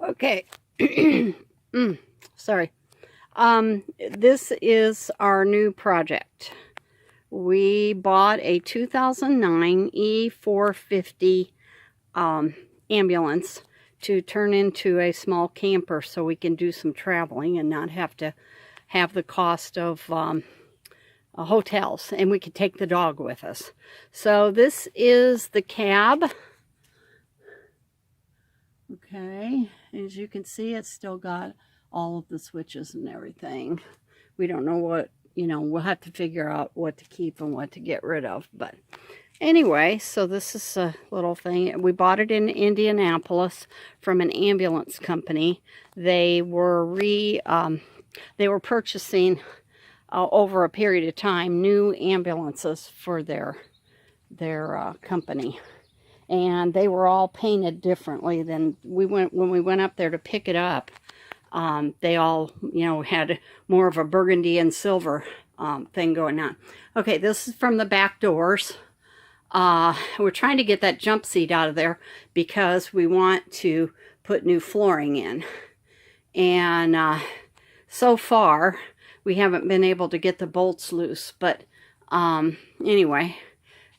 Okay. Sorry. This is our new project. We bought a 2009 E450 ambulance to turn into a small camper so we can do some traveling and not have to have the cost of hotels, and we could take the dog with us. So this is the cab. Okay, as you can see, it's still got all of the switches and everything. We don't know what, we'll have to figure out what to keep and what to get rid of. But anyway, so this is a little thing. We bought it in Indianapolis from an ambulance company. They were purchasing over a period of time new ambulances for their company. And they were all painted differently than when we went up there to pick it up. They all, had more of a burgundy and silver thing going on. Okay, this is from the back doors. We're trying to get that jump seat out of there because we want to put new flooring in. And so far, we haven't been able to get the bolts loose. But anyway.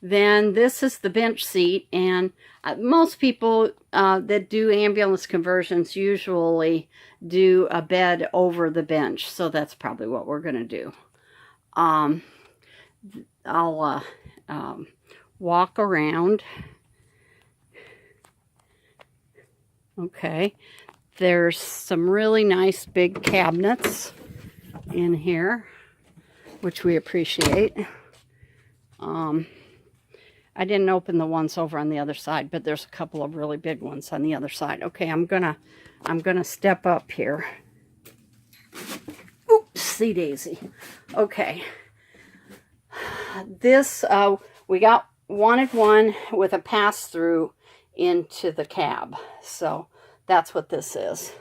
Then this is the bench seat, and most people that do ambulance conversions usually do a bed over the bench, so that's probably what we're going to do. I'll walk around. Okay, there's some really nice big cabinets in here, which we appreciate. I didn't open the ones over on the other side, but there's a couple of really big ones on the other side. Okay, I'm gonna step up here. Oopsie daisy. Okay. This we wanted one with a pass-through into the cab. So that's what this is.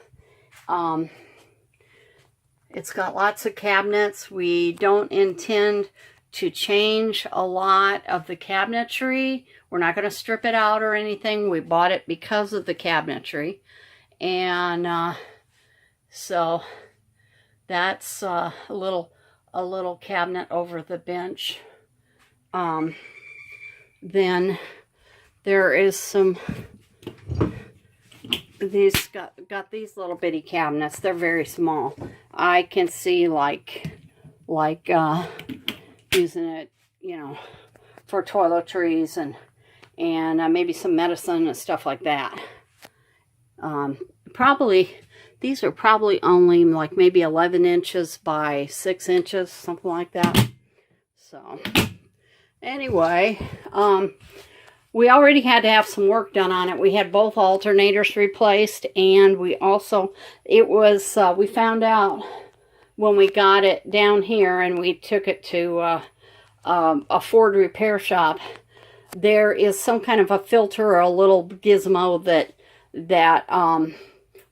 It's got lots of cabinets. We don't intend to change a lot of the cabinetry. We're not going to strip it out or anything. We bought it because of the cabinetry. And so that's a little cabinet over the bench. Then there is some, these got these little bitty cabinets. They're very small. I can see like using it, for toiletries and maybe some medicine and stuff like that. These are probably only like maybe 11 inches by 6 inches, something like that. So anyway, we already had to have some work done on it. We had both alternators replaced, and we found out when we got it down here and we took it to a Ford repair shop, there is some kind of a filter or a little gizmo that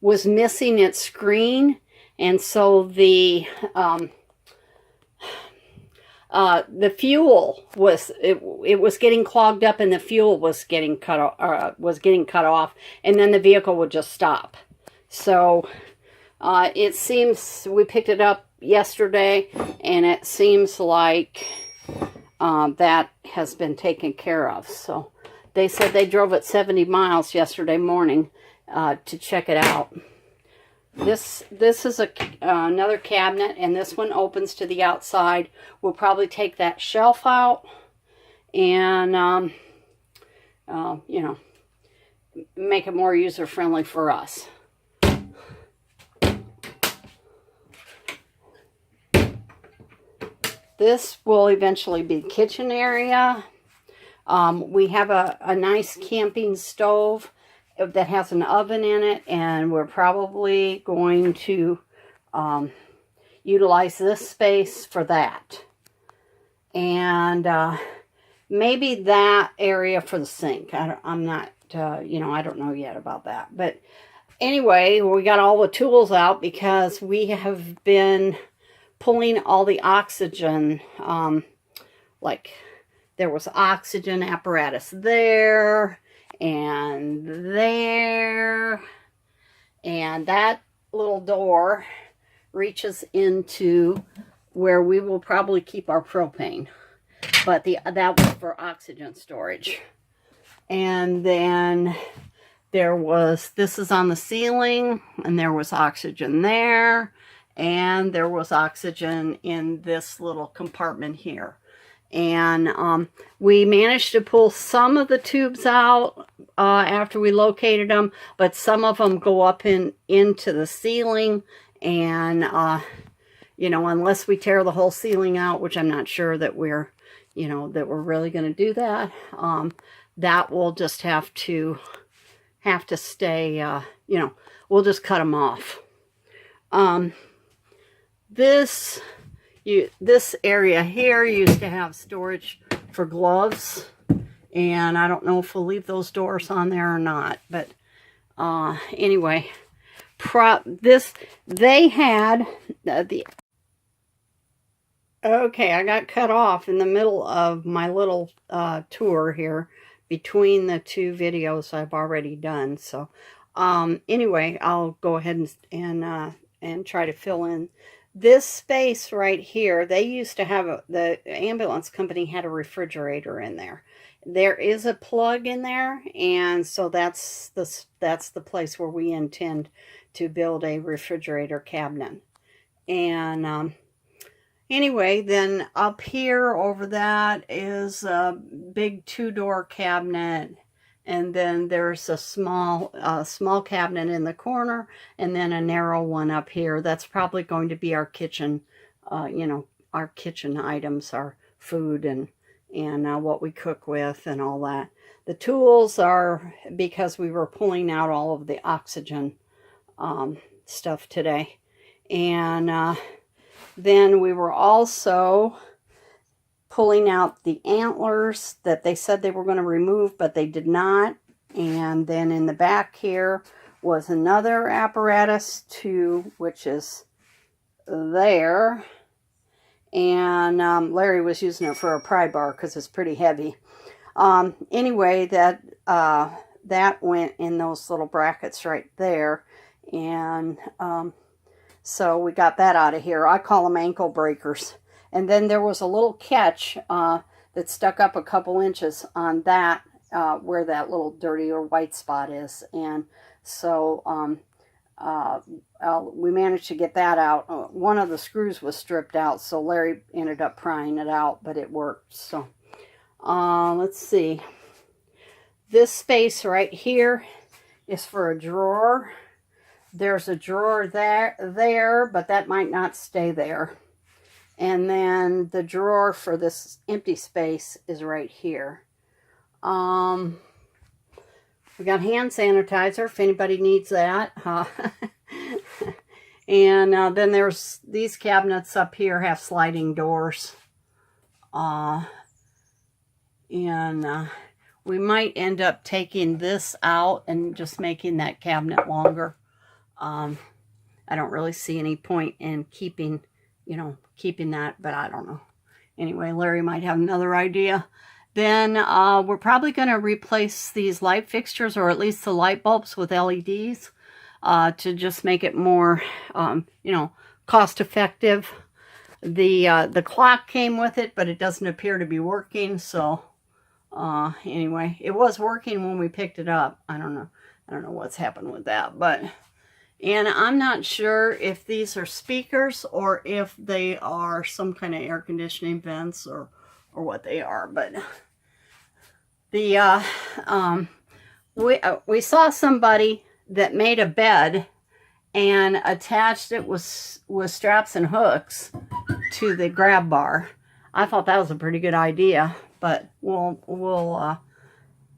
was missing its screen, and so the fuel was getting clogged up, and the fuel was getting cut off, and then the vehicle would just stop. So it seems, we picked it up yesterday, and it seems like that has been taken care of. So they said they drove it 70 miles yesterday morning to check it out. This is another cabinet, and this one opens to the outside. We'll probably take that shelf out and make it more user-friendly for us. This will eventually be the kitchen area. We have a nice camping stove that has an oven in it, and we're probably going to utilize this space for that. And maybe that area for the sink. I'm not, I don't know yet about that. But anyway, we got all the tools out because we have been pulling all the oxygen, like there was oxygen apparatus there and And that little door reaches into where we will probably keep our propane. But that was for oxygen storage. And then this is on the ceiling, and there was oxygen there, and there was oxygen in this little compartment here. And we managed to pull some of the tubes out after we located them, but some of them go up into the ceiling, and you know, unless we tear the whole ceiling out, which I'm not sure that we're really going to do that, that will just have to stay, you know, we'll just cut them off. This area here used to have storage for gloves, and I don't know if we'll leave those doors on there or not, but anyway, they had okay, I got cut off in the middle of my little tour here between the two videos I've already done. So anyway, I'll go ahead and try to fill in this space right here. They used to have the ambulance company had a refrigerator in there. There is a plug in there, and so that's the place where we intend to build a refrigerator cabinet. And anyway, then up here over that is a big 2-door cabinet, and then there's a small cabinet in the corner, and then a narrow one up here. That's probably going to be our kitchen, you know, our kitchen items, our food and what we cook with and all that. The tools are because we were pulling out all of the oxygen stuff today. And then we were also pulling out the antlers that they said they were going to remove, but they did not. And then in the back here was another apparatus too, which is there. And Larry was using it for a pry bar because it's pretty heavy. Anyway, that went in those little brackets right there. And so we got that out of here. I call them ankle breakers. And then there was a little catch that stuck up a couple inches on that, where that little dirty or white spot is. And so we managed to get that out. One of the screws was stripped out, so Larry ended up prying it out, but it worked. So let's see. This space right here is for a drawer. There's a drawer there, but that might not stay there. And then the drawer for this empty space is right here. We got hand sanitizer if anybody needs that. And then there's these cabinets up here have sliding doors. And we might end up taking this out and just making that cabinet longer. I don't really see any point in keeping that, but I don't know. Anyway, Larry might have another idea. Then we're probably going to replace these light fixtures, or at least the light bulbs, with LEDs to just make it more, cost effective. The clock came with it, but it doesn't appear to be working. So anyway, it was working when we picked it up. I don't know what's happened with that, but. And I'm not sure if these are speakers or if they are some kind of air conditioning vents or what they are. But the we saw somebody that made a bed and attached it with straps and hooks to the grab bar. I thought that was a pretty good idea, but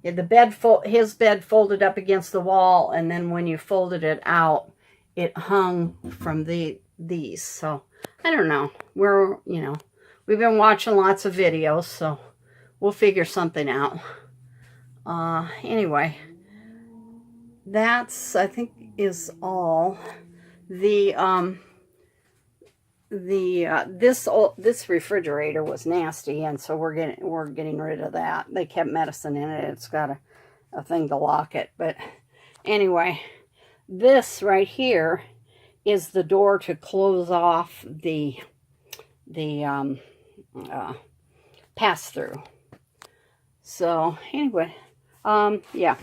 his bed folded up against the wall, and then when you folded it out, it hung from these. So I don't know. We've been watching lots of videos, so we'll figure something out. Anyway, that's, I think, is all. This refrigerator was nasty, and so we're getting rid of that. They kept medicine in it. It's got a thing to lock it. But anyway, this right here is the door to close off the pass-through. So anyway, yeah,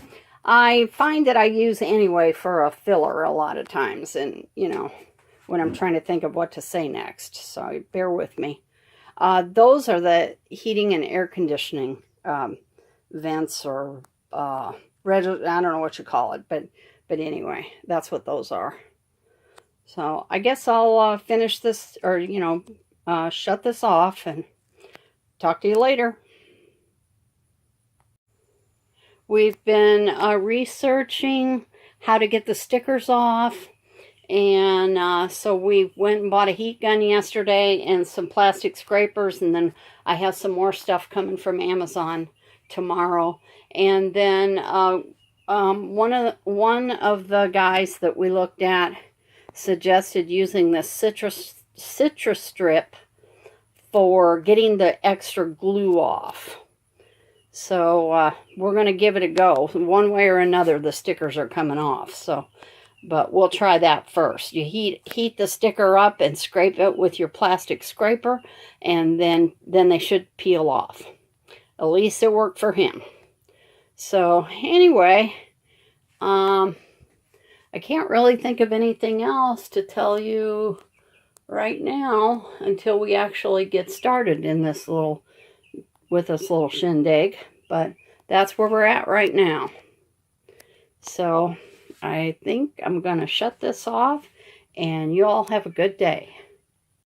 I find that I use anyway for a filler a lot of times, and you know, when I'm trying to think of what to say next, so bear with me. Those are the heating and air conditioning vents, or I don't know what you call it, but anyway, that's what those are. So I guess I'll finish this, or you know, shut this off and talk to you later. We've been researching how to get the stickers off, and so we went and bought a heat gun yesterday and some plastic scrapers, and then I have some more stuff coming from Amazon tomorrow. And then one of the guys that we looked at suggested using this citrus strip for getting the extra glue off. So we're going to give it a go. One way or another, the stickers are coming off. So, but we'll try that first. You heat the sticker up and scrape it with your plastic scraper, and then they should peel off. At least it worked for him. So anyway, I can't really think of anything else to tell you right now until we actually get started in this little shindig, but that's where we're at right now. So I think I'm going to shut this off, and you all have a good day.